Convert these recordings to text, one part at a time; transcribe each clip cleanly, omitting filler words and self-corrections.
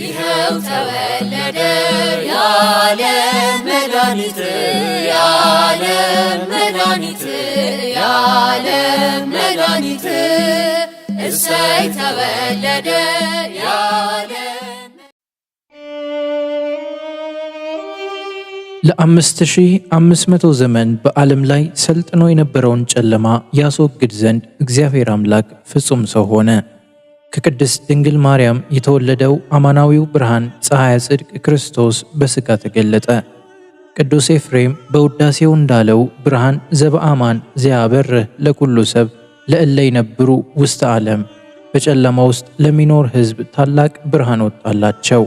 ይኸው ተወለደ የዓለም መድኃኒት የዓለም መድኃኒት የዓለም መድኃኒት እሰይ ተወለደ የዓለም ለ5500 ዘመን በዓለም ላይ ሰልጥኖ የነበረውን ጨለማ ያስወግድ ዘንድ እግዚአብሔር አምላክ ፍጹም ሰው ሆነ። ከቅድስት ድንግል ማርያም የተወለደው አማናዊው ብርሃን ፀሐየ ጽድቅ ክርስቶስ በሥጋ ተገለጠ። ቅዱስ ኤፍሬም በውዳሴው እንዳለው ብርሃን ዘበአማን ዘያበርህ ለኩሉ ሰብ ለእለ ይነብሩ ውስተ ዓለም፣ በጨለማ ውስጥ ለሚኖር ሕዝብ ታላቅ ብርሃን ወጣላቸው።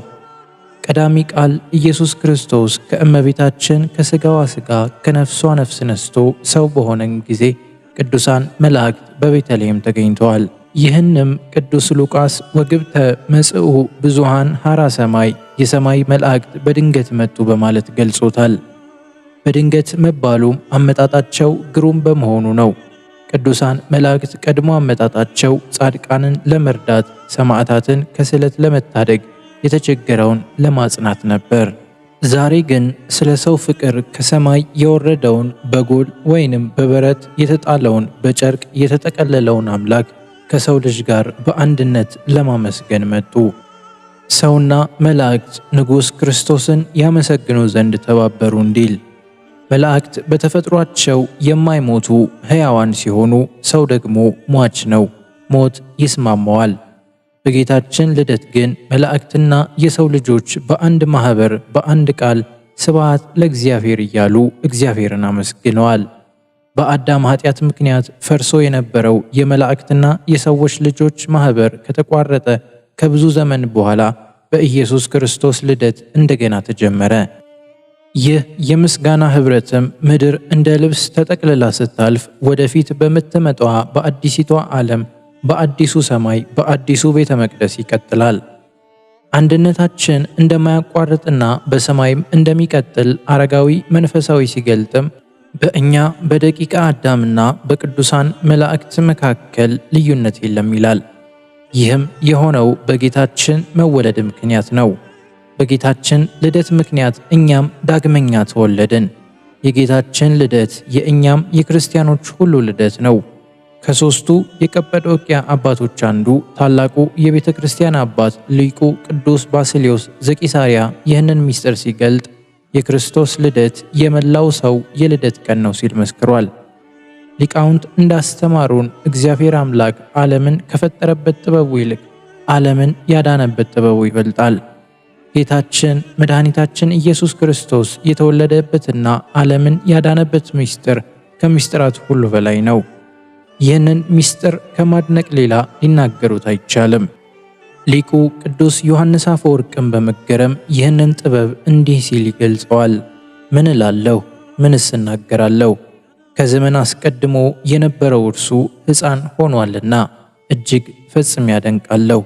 ቀዳሚ ቃል ኢየሱስ ክርስቶስ ከእመቤታችን ከሥጋዋ ሥጋ ከነፍሷ ነፍስ ነስቶ ሰው በሆነን ጊዜ ቅዱሳን መላእክት በቤተልሔም ተገኝተዋል። ይህንም ቅዱስ ሉቃስ ወግብተ መጽኡ ብዙሃን ሐራ ሰማይ የሰማይ መላእክት በድንገት መጡ በማለት ገልጾታል። በድንገት መባሉም አመጣጣቸው ግሩም በመሆኑ ነው። ቅዱሳን መላእክት ቀድሞ አመጣጣቸው ጻድቃንን ለመርዳት፣ ሰማዕታትን ከስለት ለመታደግ፣ የተቸገረውን ለማጽናት ነበር። ዛሬ ግን ስለ ሰው ፍቅር ከሰማይ የወረደውን በጎል ወይንም በበረት የተጣለውን በጨርቅ የተጠቀለለውን አምላክ ከሰው ልጅ ጋር በአንድነት ለማመስገን መጡ። ሰውና መላእክት ንጉሥ ክርስቶስን ያመሰግኑ ዘንድ ተባበሩ እንዲል። መላእክት በተፈጥሯቸው የማይሞቱ ሕያዋን ሲሆኑ፣ ሰው ደግሞ ሟች ነው፣ ሞት ይስማማዋል። በጌታችን ልደት ግን መላእክትና የሰው ልጆች በአንድ ማኅበር በአንድ ቃል ስብሐት ለእግዚአብሔር እያሉ እግዚአብሔርን አመስግነዋል። በአዳም ኃጢአት ምክንያት ፈርሶ የነበረው የመላእክትና የሰዎች ልጆች ማኅበር ከተቋረጠ ከብዙ ዘመን በኋላ በኢየሱስ ክርስቶስ ልደት እንደገና ተጀመረ። ይህ የምስጋና ኅብረትም ምድር እንደ ልብስ ተጠቅልላ ስታልፍ ወደፊት በምትመጣዋ በአዲሲቷ ዓለም በአዲሱ ሰማይ በአዲሱ ቤተ መቅደስ ይቀጥላል። አንድነታችን እንደማያቋርጥና በሰማይም እንደሚቀጥል አረጋዊ መንፈሳዊ ሲገልጥም በእኛ በደቂቀ አዳምና በቅዱሳን መላእክት መካከል ልዩነት የለም ይላል። ይህም የሆነው በጌታችን መወለድ ምክንያት ነው። በጌታችን ልደት ምክንያት እኛም ዳግመኛ ተወለድን። የጌታችን ልደት የእኛም የክርስቲያኖች ሁሉ ልደት ነው። ከሦስቱ የቀጰዶቅያ አባቶች አንዱ ታላቁ የቤተ ክርስቲያን አባት ሊቁ ቅዱስ ባስልዮስ ዘቂሳርያ ይህንን ምስጢር ሲገልጥ የክርስቶስ ልደት የመላው ሰው የልደት ቀን ነው ሲል መስክሯል። ሊቃውንት እንዳስተማሩን እግዚአብሔር አምላክ ዓለምን ከፈጠረበት ጥበቡ ይልቅ ዓለምን ያዳነበት ጥበቡ ይበልጣል። ጌታችን መድኃኒታችን ኢየሱስ ክርስቶስ የተወለደበትና ዓለምን ያዳነበት ምስጢር ከምስጢራት ሁሉ በላይ ነው። ይህንን ምስጢር ከማድነቅ ሌላ ሊናገሩት አይቻልም። ሊቁ ቅዱስ ዮሐንስ አፈወርቅም በመገረም ይህንን ጥበብ እንዲህ ሲል ይገልጸዋል። ምን እላለሁ? ምንስ እናገራለሁ? ከዘመን አስቀድሞ የነበረው እርሱ ሕፃን ሆኗልና እጅግ ፈጽሜ ያደንቃለሁ።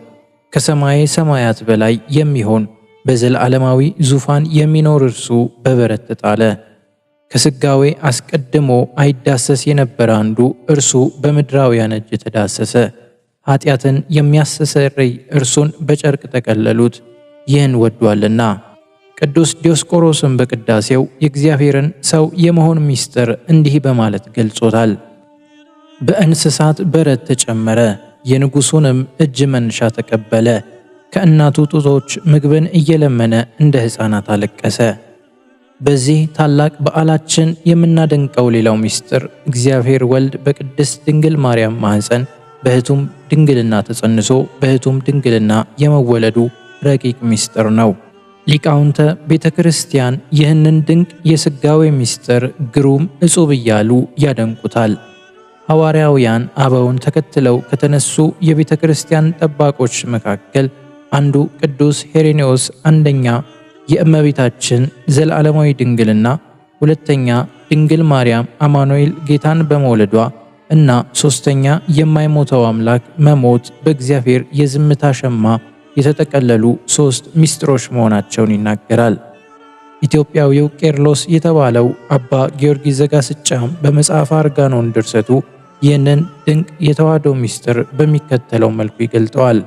ከሰማየ ሰማያት በላይ የሚሆን በዘላለማዊ ዙፋን የሚኖር እርሱ በበረት ተጣለ። ከሥጋዌ አስቀድሞ አይዳሰስ የነበረ አንዱ እርሱ በምድራውያን እጅ ተዳሰሰ። ኃጢአትን የሚያስተሰርይ እርሱን በጨርቅ ጠቀለሉት፣ ይህን ወዷልና። ቅዱስ ዲዮስቆሮስም በቅዳሴው የእግዚአብሔርን ሰው የመሆን ምስጢር እንዲህ በማለት ገልጾታል። በእንስሳት በረት ተጨመረ፣ የንጉሡንም እጅ መንሻ ተቀበለ። ከእናቱ ጡቶች ምግብን እየለመነ እንደ ሕፃናት አለቀሰ። በዚህ ታላቅ በዓላችን የምናደንቀው ሌላው ምስጢር እግዚአብሔር ወልድ በቅድስት ድንግል ማርያም ማኅፀን በሕቱም ድንግልና ተጸንሶ በሕቱም ድንግልና የመወለዱ ረቂቅ ምስጢር ነው። ሊቃውንተ ቤተ ክርስቲያን ይህንን ድንቅ የሥጋዌ ምስጢር ግሩም ዕጹብ እያሉ ያደንቁታል። ሐዋርያውያን አበውን ተከትለው ከተነሱ የቤተ ክርስቲያን ጠባቆች መካከል አንዱ ቅዱስ ሄሬኔዎስ አንደኛ የእመቤታችን ዘላለማዊ ድንግልና፣ ሁለተኛ ድንግል ማርያም አማኑኤል ጌታን በመውለዷ እና ሶስተኛ የማይሞተው አምላክ መሞት በእግዚአብሔር የዝምታ ሸማ የተጠቀለሉ ሶስት ምስጢሮች መሆናቸውን ይናገራል። ኢትዮጵያዊው ቄርሎስ የተባለው አባ ጊዮርጊስ ዘጋስጫም በመጽሐፈ አርጋኖን ድርሰቱ ይህንን ድንቅ የተዋሕዶ ምስጢር በሚከተለው መልኩ ይገልጠዋል።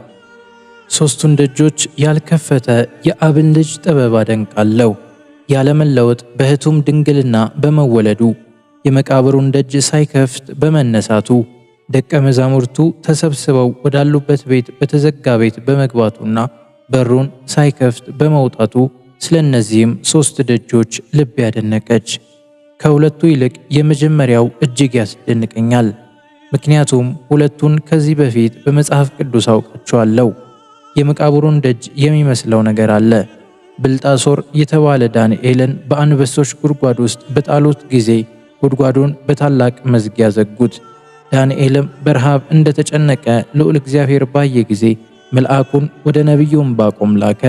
ሦስቱን ደጆች ያልከፈተ የአብን ልጅ ጥበብ አደንቃለሁ። ያለመለወጥ በሕቱም ድንግልና በመወለዱ የመቃብሩን ደጅ ሳይከፍት በመነሳቱ ደቀ መዛሙርቱ ተሰብስበው ወዳሉበት ቤት በተዘጋ ቤት በመግባቱና በሩን ሳይከፍት በመውጣቱ ስለነዚህም 3 ደጆች ልብ ያደነቀች። ከሁለቱ ይልቅ የመጀመሪያው እጅግ ያስደንቀኛል። ምክንያቱም ሁለቱን ከዚህ በፊት በመጽሐፍ ቅዱስ አውቃቸዋለሁ። የመቃብሩን ደጅ የሚመስለው ነገር አለ። ብልጣሶር የተባለ ዳንኤልን በአንበሶች ጉድጓድ ውስጥ በጣሉት ጊዜ ጉድጓዱን በታላቅ መዝጊያ ዘጉት። ዳንኤልም በረሃብ እንደተጨነቀ ልዑል እግዚአብሔር ባየ ጊዜ መልአኩን ወደ ነቢዩ ዕንባቆም ላከ።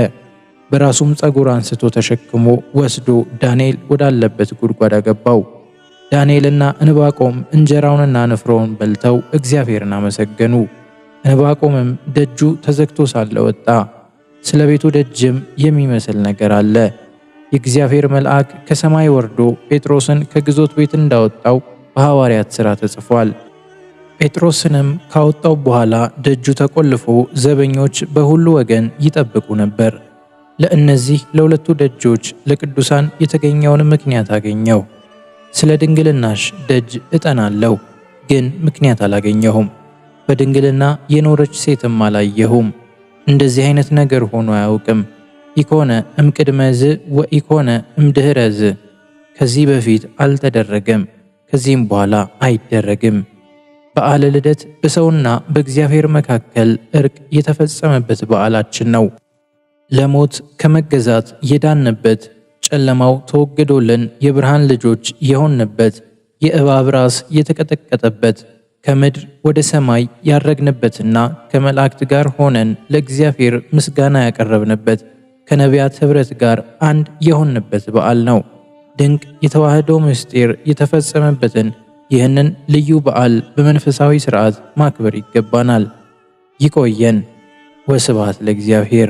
በራሱም ፀጉር አንስቶ ተሸክሞ ወስዶ ዳንኤል ወዳለበት ጉድጓድ አገባው። ዳንኤልና ዕንባቆም እንጀራውንና ንፍሮውን በልተው እግዚአብሔርን አመሰገኑ። ዕንባቆምም ደጁ ተዘግቶ ሳለ ወጣ። ስለ ቤቱ ደጅም የሚመስል ነገር አለ። የእግዚአብሔር መልአክ ከሰማይ ወርዶ ጴጥሮስን ከግዞት ቤት እንዳወጣው በሐዋርያት ሥራ ተጽፏል። ጴጥሮስንም ካወጣው በኋላ ደጁ ተቆልፎ ዘበኞች በሁሉ ወገን ይጠብቁ ነበር። ለእነዚህ ለሁለቱ ደጆች ለቅዱሳን የተገኘውን ምክንያት አገኘው። ስለ ድንግልናሽ ደጅ እጠናለሁ፣ ግን ምክንያት አላገኘሁም። በድንግልና የኖረች ሴትም አላየሁም። እንደዚህ አይነት ነገር ሆኖ አያውቅም። ኢኮነ እምቅድመ ዝ ወኢኮነ እምድኅረ ዝ፣ ከዚህ በፊት አልተደረገም፣ ከዚህም በኋላ አይደረግም። በዓለ ልደት በሰውና በእግዚአብሔር መካከል እርቅ የተፈጸመበት በዓላችን ነው። ለሞት ከመገዛት የዳንበት፣ ጨለማው ተወግዶልን የብርሃን ልጆች የሆንበት፣ የእባብ ራስ የተቀጠቀጠበት፣ ከምድር ወደ ሰማይ ያረግንበትና ከመላእክት ጋር ሆነን ለእግዚአብሔር ምስጋና ያቀረብንበት፣ ከነቢያት ኅብረት ጋር አንድ የሆንበት በዓል ነው። ድንቅ የተዋህዶ ምስጢር የተፈጸመበትን ይህንን ልዩ በዓል በመንፈሳዊ ሥርዓት ማክበር ይገባናል። ይቆየን። ወስብሐት ለእግዚአብሔር።